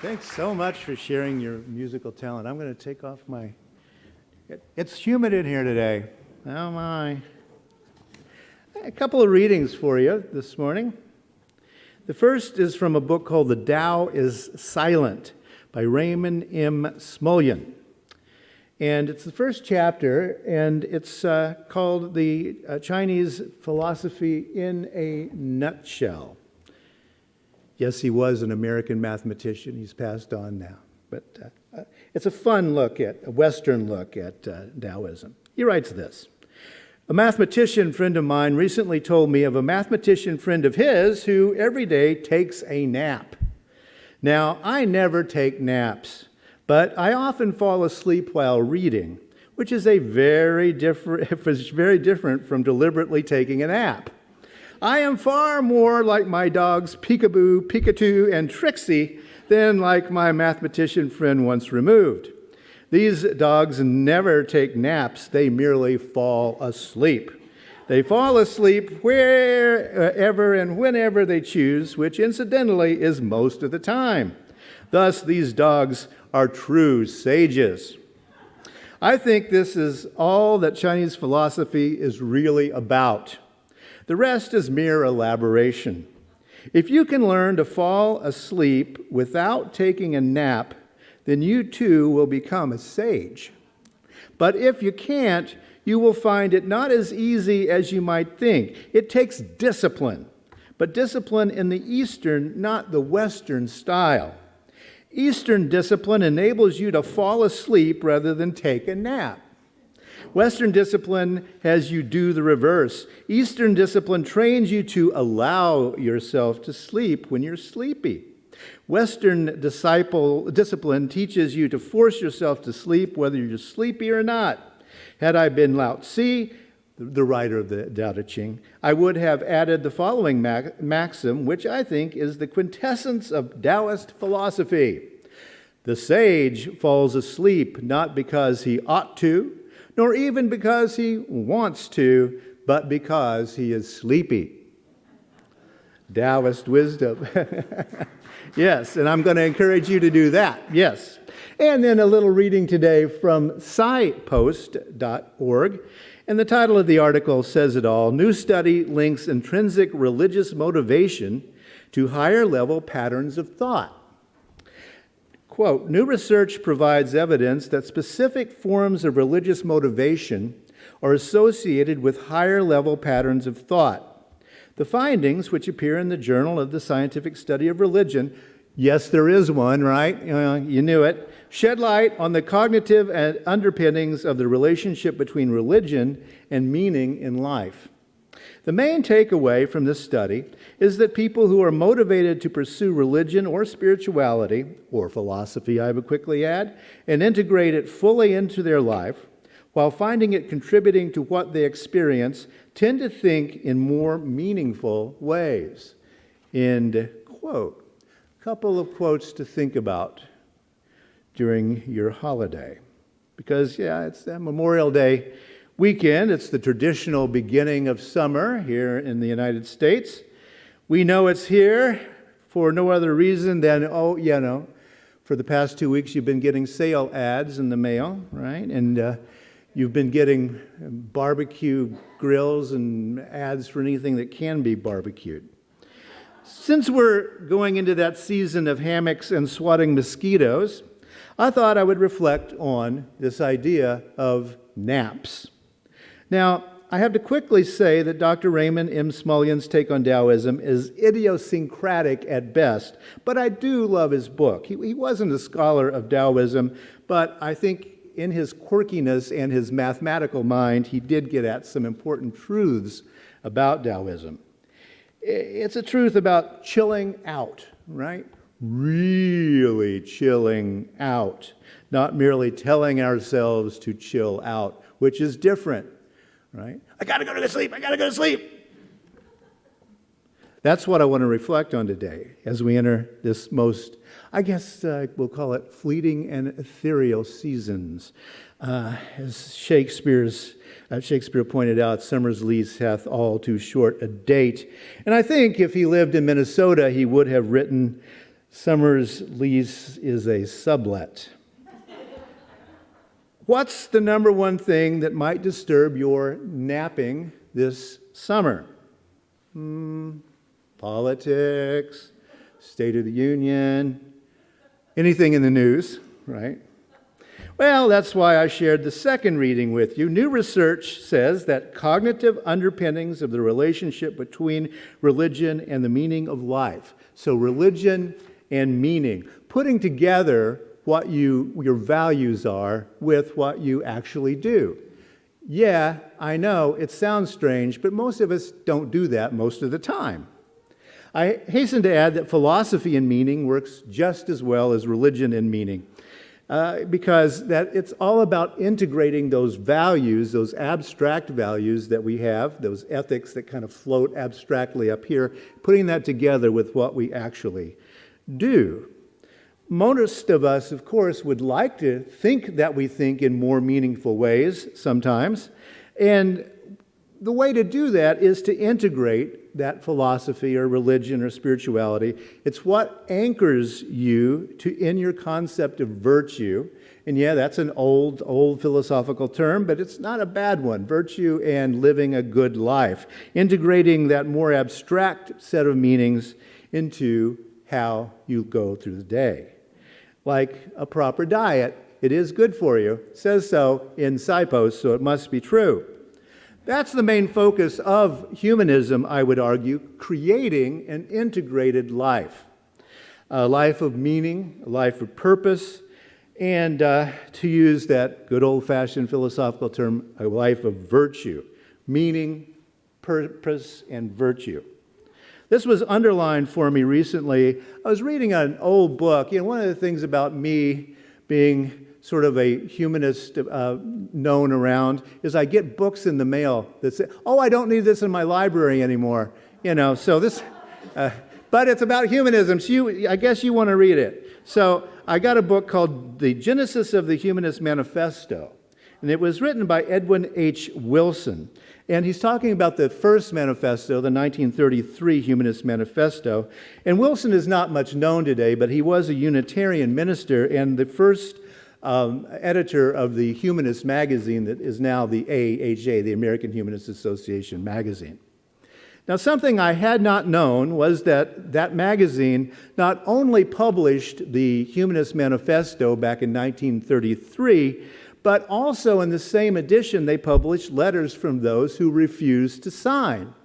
Thanks so much for sharing your musical talent. I'm going to take off my... It's humid in here today. Oh my. A couple of readings for you this morning. The first is from a book called The Tao is Silent by Raymond M. Smullyan. And it's the first chapter, and it's called The Chinese Philosophy in a Nutshell. Yes, he was an American mathematician. He's passed on now. But it's a fun look a Western look at Taoism. He writes this. A mathematician friend of mine recently told me of a mathematician friend of his who every day takes a nap. Now, I never take naps, but I often fall asleep while reading, which is very different from deliberately taking a nap. I am far more like my dogs Peekaboo, Pikachu, and Trixie than like my mathematician friend once removed. These dogs never take naps, they merely fall asleep. They fall asleep wherever and whenever they choose, which incidentally is most of the time. Thus, these dogs are true sages. I think this is all that Chinese philosophy is really about. The rest is mere elaboration. If you can learn to fall asleep without taking a nap, then you too will become a sage. But if you can't, you will find it not as easy as you might think. It takes discipline, but discipline in the Eastern, not the Western style. Eastern discipline enables you to fall asleep rather than take a nap. Western discipline has you do the reverse. Eastern discipline trains you to allow yourself to sleep when you're sleepy. Western discipline teaches you to force yourself to sleep whether you're sleepy or not. Had I been Lao Tzu, the writer of the Tao Te Ching, I would have added the following maxim, which I think is the quintessence of Taoist philosophy. The sage falls asleep not because he ought to, nor even because he wants to, but because he is sleepy. Taoist wisdom. Yes, and I'm going to encourage you to do that, yes. And then a little reading today from SciPost.org. And the title of the article says it all. New study links intrinsic religious motivation to higher level patterns of thought. Quote, new research provides evidence that specific forms of religious motivation are associated with higher level patterns of thought. The findings, which appear in the Journal of the Scientific Study of Religion, yes, there is one, right? You knew it, shed light on the cognitive underpinnings of the relationship between religion and meaning in life. The main takeaway from this study is that people who are motivated to pursue religion or spirituality, or philosophy, I would quickly add, and integrate it fully into their life, while finding it contributing to what they experience, tend to think in more meaningful ways. End quote. A couple of quotes to think about during your holiday. Because, it's that Memorial Day weekend. It's the traditional beginning of summer here in the United States. We know it's here for no other reason than, for the past 2 weeks you've been getting sale ads in the mail, right? And you've been getting barbecue grills and ads for anything that can be barbecued. Since we're going into that season of hammocks and swatting mosquitoes, I thought I would reflect on this idea of naps. Now, I have to quickly say that Dr. Raymond M. Smullyan's take on Taoism is idiosyncratic at best, but I do love his book. He wasn't a scholar of Taoism, but I think in his quirkiness and his mathematical mind, he did get at some important truths about Taoism. It's a truth about chilling out, right? Really chilling out, not merely telling ourselves to chill out, which is different, right? I gotta go to sleep, I gotta go to sleep. That's what I want to reflect on today as we enter this most, we'll call it fleeting and ethereal seasons. As Shakespeare pointed out, summer's lease hath all too short a date. And I think if he lived in Minnesota, he would have written Summer's lease is a sublet. What's the number one thing that might disturb your napping this summer? Politics, State of the Union, anything in the news, right? Well, that's why I shared the second reading with you. New research says that cognitive underpinnings of the relationship between religion and the meaning of life. So religion and meaning, putting together what your values are with what you actually do. Yeah, I know, it sounds strange, but most of us don't do that most of the time. I hasten to add that philosophy and meaning works just as well as religion and meaning. Because that it's all about integrating those values, those abstract values that we have, those ethics that kind of float abstractly up here, putting that together with what we actually do. Most of us, of course, would like to think that we think in more meaningful ways sometimes, and the way to do that is to integrate that philosophy or religion or spirituality. It's what anchors you in your concept of virtue. And yeah, that's an old philosophical term, but it's not a bad one. Virtue and living a good life. Integrating that more abstract set of meanings into how you go through the day. Like a proper diet. It is good for you. It says so in signposts, so it must be true. That's the main focus of humanism, I would argue, creating an integrated life. A life of meaning, a life of purpose, and to use that good old-fashioned philosophical term, a life of virtue. Meaning, purpose, and virtue. This was underlined for me recently. I was reading an old book. One of the things about me being sort of a humanist known around is I get books in the mail that say, oh, I don't need this in my library anymore. So this, but it's about humanism, so I guess you want to read it. So I got a book called The Genesis of the Humanist Manifesto, and it was written by Edwin H. Wilson. And he's talking about the first manifesto, the 1933 Humanist Manifesto. And Wilson is not much known today, but he was a Unitarian minister and the first editor of the Humanist magazine that is now the AHA, the American Humanist Association magazine. Now, something I had not known was that that magazine not only published the Humanist Manifesto back in 1933, but also in the same edition they published letters from those who refused to sign.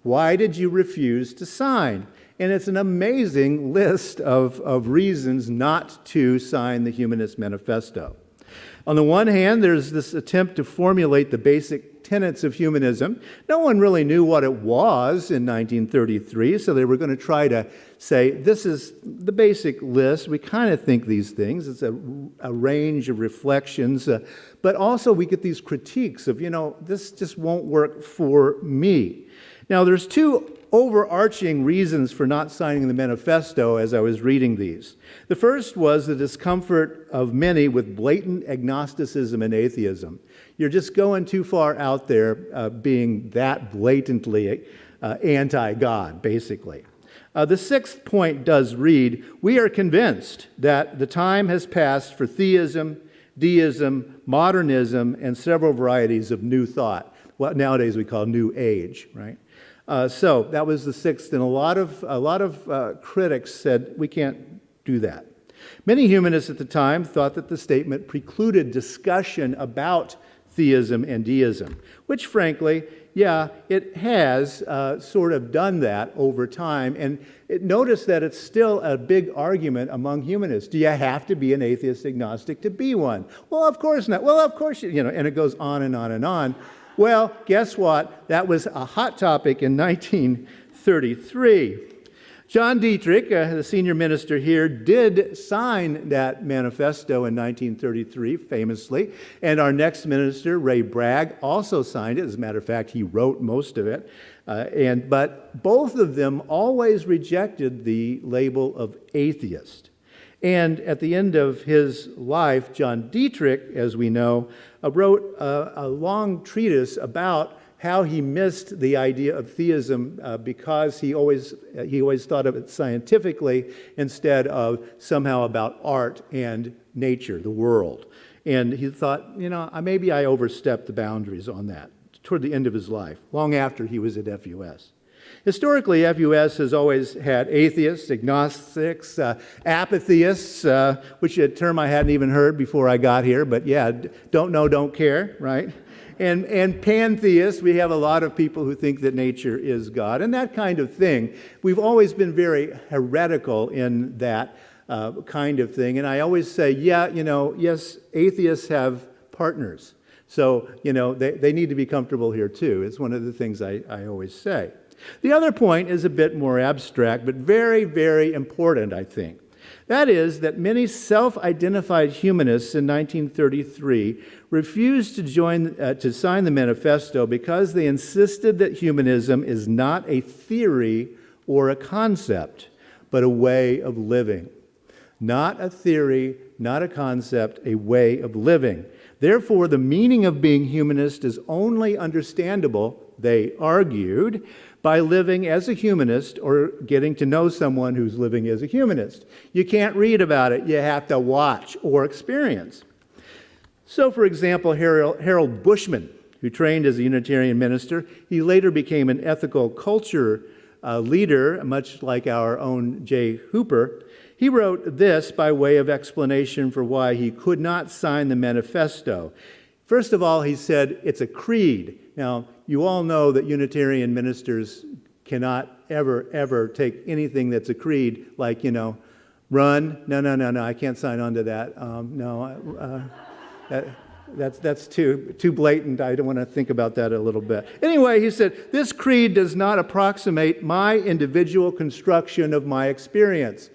Why did you refuse to sign? And it's an amazing list of reasons not to sign the Humanist Manifesto. On the one hand, there's this attempt to formulate the basic tenets of humanism. No one really knew what it was in 1933, so they were going to try to say, this is the basic list. We kind of think these things. It's a range of reflections, but also we get these critiques of, this just won't work for me. Now, there's two overarching reasons for not signing the manifesto as I was reading these. The first was the discomfort of many with blatant agnosticism and atheism. You're just going too far out there being that blatantly anti-God, basically. The sixth point does read, we are convinced that the time has passed for theism, deism, modernism, and several varieties of new thought, what nowadays we call New Age, right? So that was the sixth, and a lot of critics said we can't do that. Many humanists at the time thought that the statement precluded discussion about theism and deism, which frankly, yeah, it has sort of done that over time, and notice that it's still a big argument among humanists. Do you have to be an atheist agnostic to be one? Well, of course not. Well, of course, and it goes on and on and on. Well, guess what? That was a hot topic in 1933. John Dietrich, the senior minister here, did sign that manifesto in 1933, famously. And our next minister, Ray Bragg, also signed it. As a matter of fact, he wrote most of it. But both of them always rejected the label of atheist. And at the end of his life, John Dietrich, as we know, wrote a long treatise about how he missed the idea of theism because he always thought of it scientifically instead of somehow about art and nature, the world. And he thought, maybe I overstepped the boundaries on that toward the end of his life, long after he was at FUS. Historically, FUS has always had atheists, agnostics, apatheists, which is a term I hadn't even heard before I got here, but yeah, don't know, don't care, right? And pantheists, we have a lot of people who think that nature is God, and that kind of thing. We've always been very heretical in that kind of thing, and I always say, yes, atheists have partners. So, they need to be comfortable here too. It's one of the things I always say. The other point is a bit more abstract, but very, very important, I think. That is that many self-identified humanists in 1933 refused to sign the manifesto because they insisted that humanism is not a theory or a concept, but a way of living. Not a theory, not a concept, a way of living. Therefore, the meaning of being humanist is only understandable, they argued, by living as a humanist or getting to know someone who's living as a humanist. You can't read about it, you have to watch or experience. So, for example, Harold Bushman, who trained as a Unitarian minister, he later became an ethical culture leader, much like our own Jay Hooper. He wrote this by way of explanation for why he could not sign the manifesto. First of all, he said it's a creed. Now, you all know that Unitarian ministers cannot ever take anything that's a creed, like, run. No, I can't sign on to that. That's too blatant. I don't want to think about that a little bit. Anyway, he said, this creed does not approximate my individual construction of my experience.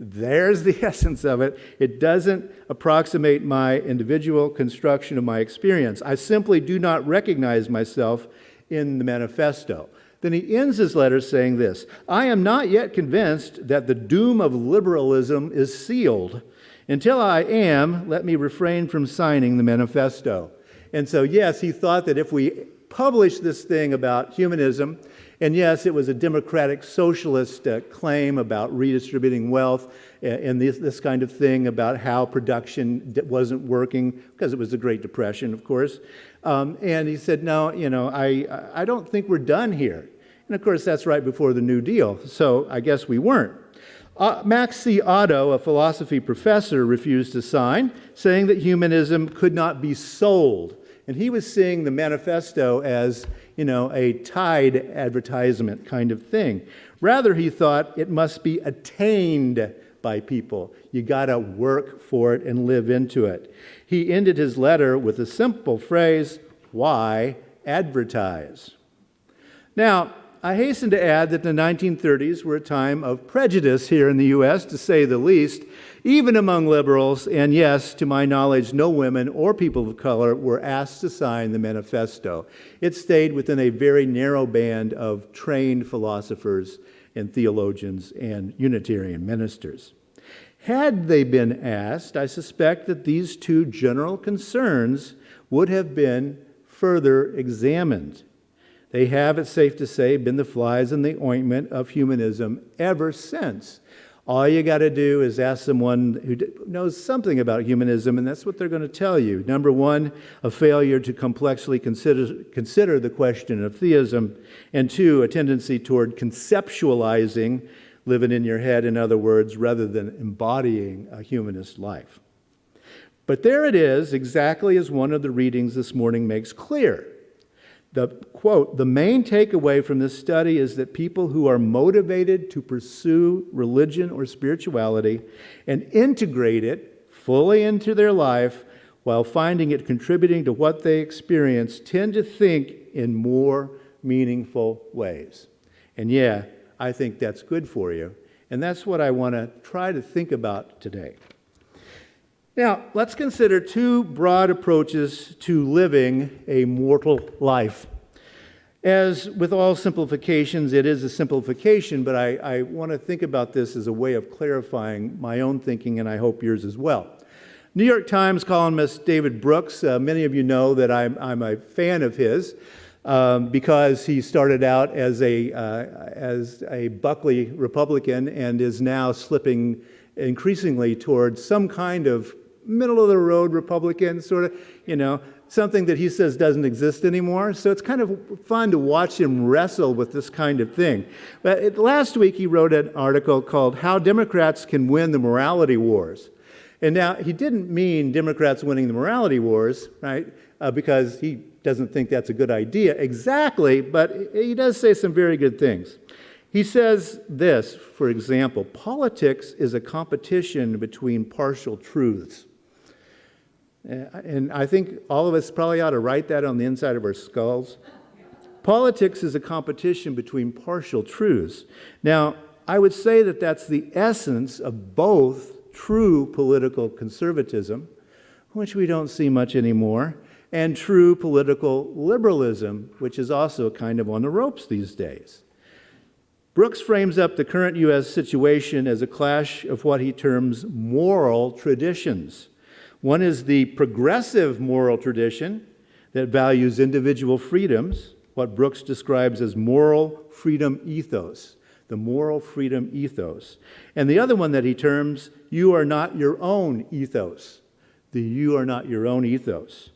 There's the essence of it. It doesn't approximate my individual construction of my experience. I simply do not recognize myself in the manifesto. Then he ends his letter saying this, I am not yet convinced that the doom of liberalism is sealed. Until I am, let me refrain from signing the manifesto. And so, yes, he thought that if we publish this thing about humanism, and yes, it was a democratic socialist claim about redistributing wealth and this kind of thing about how production wasn't working, because it was the Great Depression, of course. And he said, no, I don't think we're done here. And of course, that's right before the New Deal, so I guess we weren't. Max C. Otto, a philosophy professor, refused to sign, saying that humanism could not be sold. And he was seeing the manifesto as, a Tide advertisement kind of thing. Rather, he thought it must be attained by people. You got to work for it and live into it. He ended his letter with a simple phrase, why advertise? Now, I hasten to add that the 1930s were a time of prejudice here in the U.S., to say the least, even among liberals, and yes, to my knowledge, no women or people of color were asked to sign the manifesto. It stayed within a very narrow band of trained philosophers and theologians and Unitarian ministers. Had they been asked, I suspect that these two general concerns would have been further examined. They have, it's safe to say, been the flies in the ointment of humanism ever since. All you got to do is ask someone who knows something about humanism, and that's what they're going to tell you. Number one, a failure to complexly consider the question of theism, and two, a tendency toward conceptualizing, living in your head, in other words, rather than embodying a humanist life. But there it is, exactly as one of the readings this morning makes clear. The quote, the main takeaway from this study is that people who are motivated to pursue religion or spirituality and integrate it fully into their life while finding it contributing to what they experience tend to think in more meaningful ways. And yeah, I think that's good for you. And that's what I want to try to think about today. Now, let's consider two broad approaches to living a mortal life. As with all simplifications, it is a simplification, but I want to think about this as a way of clarifying my own thinking, and I hope yours as well. New York Times columnist David Brooks, many of you know that I'm a fan of his. because he started out as a Buckley Republican and is now slipping increasingly towards some kind of middle-of-the-road Republican, sort of, something that he says doesn't exist anymore. So it's kind of fun to watch him wrestle with this kind of thing. But last week he wrote an article called How Democrats Can Win the Morality Wars. And now he didn't mean Democrats winning the morality wars, right? Because he doesn't think that's a good idea exactly, but he does say some very good things. He says this, for example, politics is a competition between partial truths. And I think all of us probably ought to write that on the inside of our skulls. Politics is a competition between partial truths. Now, I would say that that's the essence of both true political conservatism, which we don't see much anymore, and true political liberalism, which is also kind of on the ropes these days. Brooks frames up the current U.S. situation as a clash of what he terms moral traditions. One is the progressive moral tradition that values individual freedoms, what Brooks describes as moral freedom ethos, the moral freedom ethos. And the other one that he terms, you are not your own ethos, the you are not your own ethos.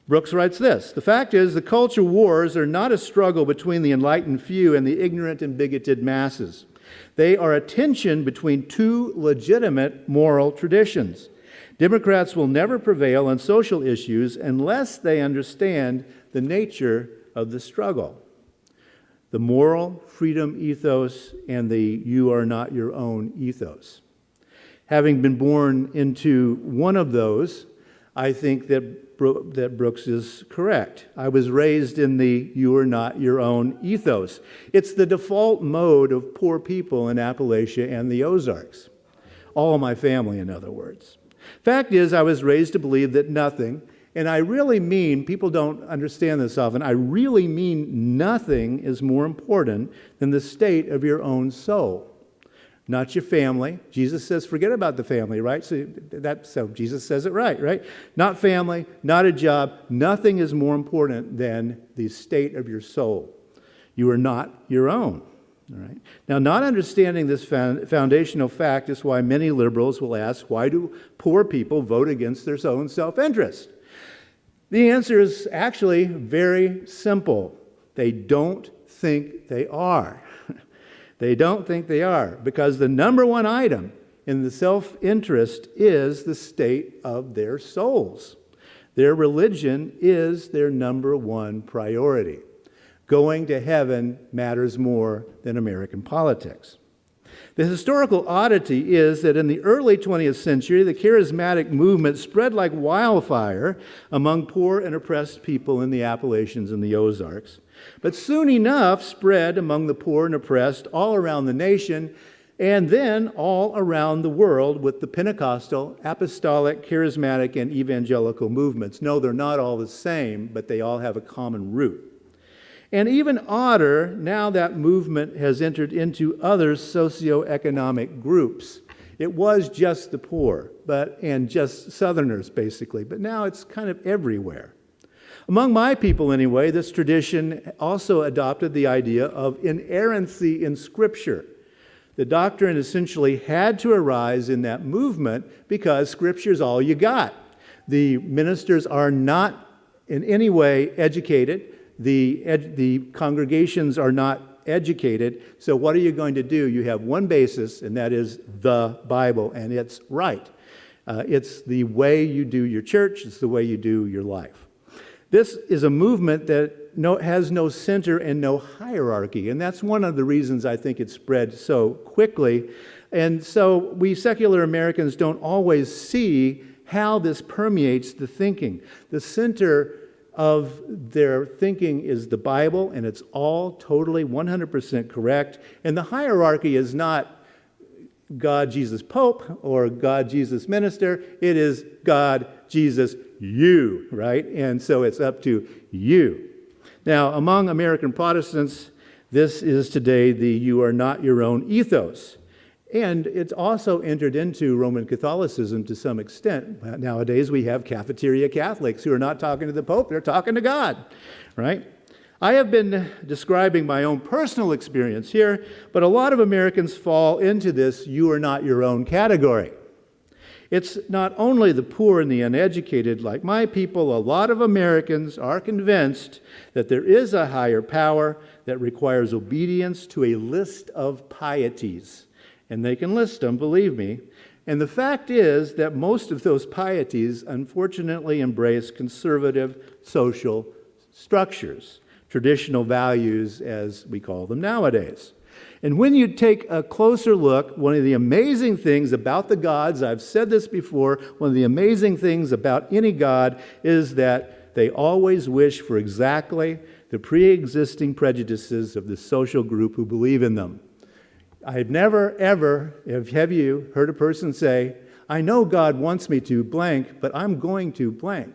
Brooks writes this, the fact is the culture wars are not a struggle between the enlightened few and the ignorant and bigoted masses. They are a tension between two legitimate moral traditions. Democrats will never prevail on social issues unless they understand the nature of the struggle. The moral freedom ethos and the you are not your own ethos. Having been born into one of those, I think that Brooks is correct. I was raised in the you are not your own ethos. It's the default mode of poor people in Appalachia and the Ozarks. All my family, in other words. Fact is, I was raised to believe that nothing, and I really mean, people don't understand this often, I really mean nothing is more important than the state of your own soul. Not your family. Jesus says, forget about the family, right? So Jesus says it right? Not family, not a job. Nothing is more important than the state of your soul. You are not your own. All right. Now, not understanding this foundational fact is why many liberals will ask, why do poor people vote against their own self-interest? The answer is actually very simple. They don't think they are. They don't think they are, because the number one item in the self-interest is the state of their souls. Their religion is their number one priority. Going to heaven matters more than American politics. The historical oddity is that in the early 20th century, the charismatic movement spread like wildfire among poor and oppressed people in the Appalachians and the Ozarks, but soon enough spread among the poor and oppressed all around the nation and then all around the world with the Pentecostal, apostolic, charismatic, and evangelical movements. No, they're not all the same, but they all have a common root. And even odder, now that movement has entered into other socioeconomic groups. It was just the poor, and just Southerners, basically, but now it's kind of everywhere. Among my people, anyway, this tradition also adopted the idea of inerrancy in Scripture. The doctrine essentially had to arise in that movement because Scripture is all you got. The ministers are not in any way educated. The congregations are not educated, so what are you going to do? You have one basis, and that is the Bible, and it's right. It's the way you do your church, it's the way you do your life. This is a movement that has no center and no hierarchy, and that's one of the reasons I think it spread so quickly. And so we secular Americans don't always see how this permeates the thinking. The center of their thinking is the Bible, and it's all totally 100% correct. And the hierarchy is not God, Jesus, Pope, or God, Jesus, Minister. It is God, Jesus, you, right? And so it's up to you. Now, among American Protestants, this is today the you are not your own ethos. And it's also entered into Roman Catholicism to some extent. Nowadays we have cafeteria Catholics who are not talking to the Pope, they're talking to God, right? I have been describing my own personal experience here, but a lot of Americans fall into this "you are not your own" category. It's not only the poor and the uneducated like my people. A lot of Americans are convinced that there is a higher power that requires obedience to a list of pieties. And they can list them, believe me. And the fact is that most of those pieties unfortunately embrace conservative social structures, traditional values as we call them nowadays. And when you take a closer look, one of the amazing things about the gods, I've said this before, one of the amazing things about any god is that they always wish for exactly the pre-existing prejudices of the social group who believe in them. I've never, ever, have you heard a person say, "I know God wants me to blank, but I'm going to blank"?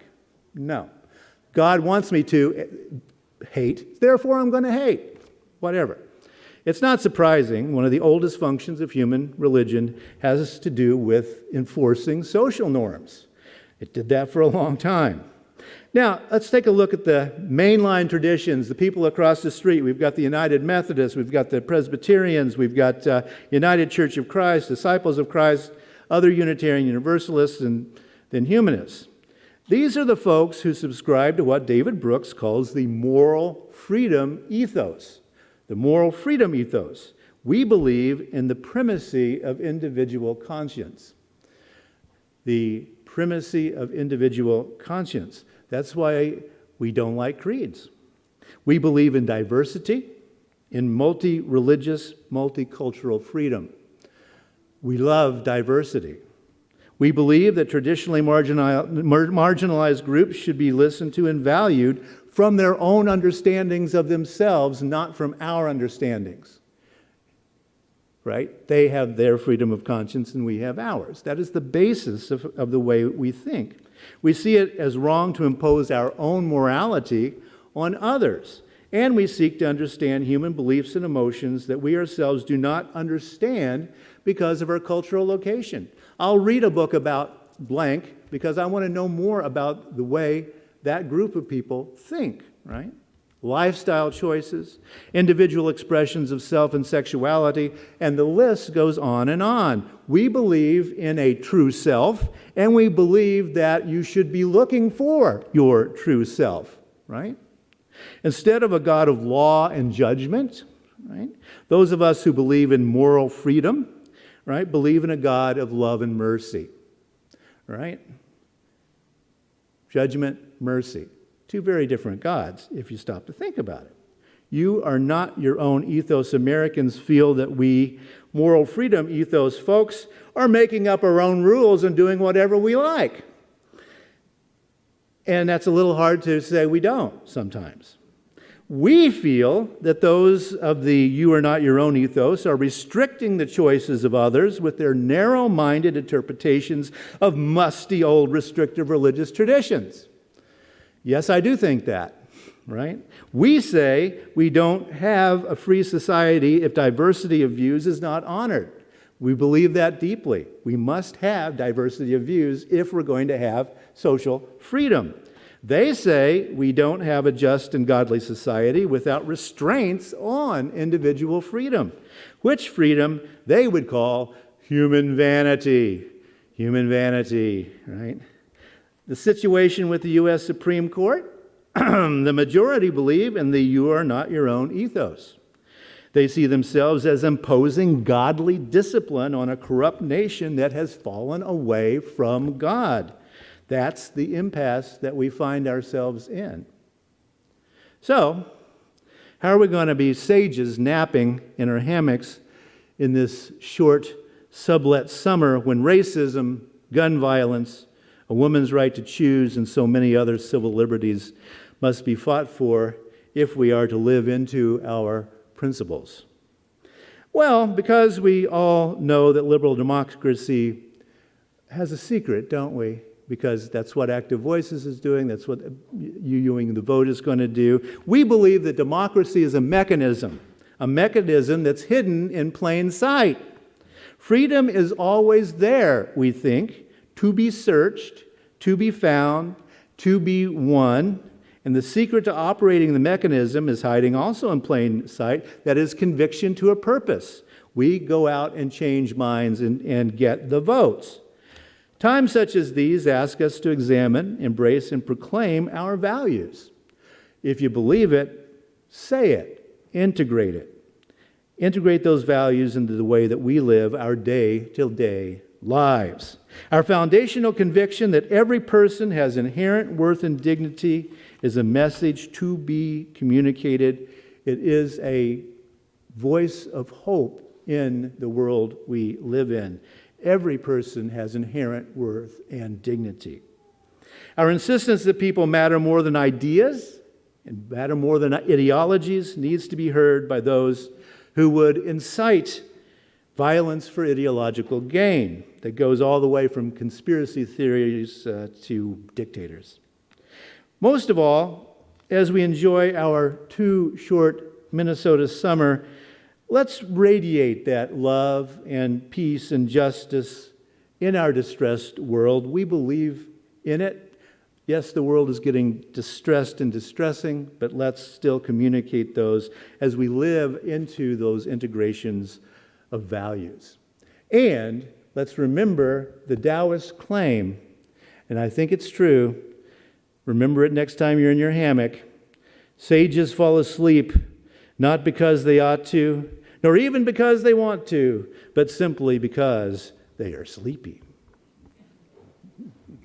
No. God wants me to hate, therefore I'm going to hate. Whatever. It's not surprising. One of the oldest functions of human religion has to do with enforcing social norms. It did that for a long time. Now, let's take a look at the mainline traditions, the people across the street. We've got the United Methodists, we've got the Presbyterians, we've got United Church of Christ, Disciples of Christ, other Unitarian Universalists, and then humanists. These are the folks who subscribe to what David Brooks calls the moral freedom ethos. The moral freedom ethos. We believe in the primacy of individual conscience. The primacy of individual conscience. That's why we don't like creeds. We believe in diversity, in multi-religious, multicultural freedom. We love diversity. We believe that traditionally marginalized groups should be listened to and valued from their own understandings of themselves, not from our understandings. Right? They have their freedom of conscience and we have ours. That is the basis of the way we think. We see it as wrong to impose our own morality on others. And we seek to understand human beliefs and emotions that we ourselves do not understand because of our cultural location. I'll read a book about blank because I want to know more about the way that group of people think, right? Lifestyle choices, individual expressions of self and sexuality, and the list goes on and on. We believe in a true self, and we believe that you should be looking for your true self, right? Instead of a God of law and judgment, right? Those of us who believe in moral freedom, right, believe in a God of love and mercy, right? Judgment, mercy. Two very different gods if you stop to think about it. You are not your own ethos. Americans feel that we, moral freedom ethos folks, are making up our own rules and doing whatever we like. And that's a little hard to say we don't sometimes. We feel that those of the "you are not your own" ethos are restricting the choices of others with their narrow-minded interpretations of musty old restrictive religious traditions. Yes, I do think that, right? We say we don't have a free society if diversity of views is not honored. We believe that deeply. We must have diversity of views if we're going to have social freedom. They say we don't have a just and godly society without restraints on individual freedom, which freedom they would call human vanity. Human vanity, right? The situation with the U.S. Supreme Court, the majority believe in the "you are not your own" ethos. They see themselves as imposing godly discipline on a corrupt nation that has fallen away from God. That's the impasse that we find ourselves in. So, how are we going to be sages napping in our hammocks in this short sublet summer when racism, gun violence, a woman's right to choose, and so many other civil liberties must be fought for if we are to live into our principles? Well, because we all know that liberal democracy has a secret, don't we? Because that's what Active Voices is doing, that's what UUing the Vote is going to do. We believe that democracy is a mechanism that's hidden in plain sight. Freedom is always there, we think, to be searched, to be found, to be won, And the secret to operating the mechanism is hiding also in plain sight. That is conviction to a purpose. We go out and change minds and get the votes. Times such as these ask us to examine, embrace, and proclaim our values. If you believe it, say it, integrate it. Integrate those values into the way that we live our day-to-day lives. Our foundational conviction that every person has inherent worth and dignity is a message to be communicated. It is a voice of hope in the world we live in. Every person has inherent worth and dignity. Our insistence that people matter more than ideas and matter more than ideologies needs to be heard by those who would incite violence for ideological gain that goes all the way from conspiracy theories to dictators. Most of all, as we enjoy our too short Minnesota summer, let's radiate that love and peace and justice in our distressed world. We believe in it. Yes, the world is getting distressed and distressing, but let's still communicate those as we live into those integrations of values. And let's remember the Taoist claim, and I think it's true. Remember it next time you're in your hammock. Sages fall asleep, not because they ought to, nor even because they want to, but simply because they are sleepy.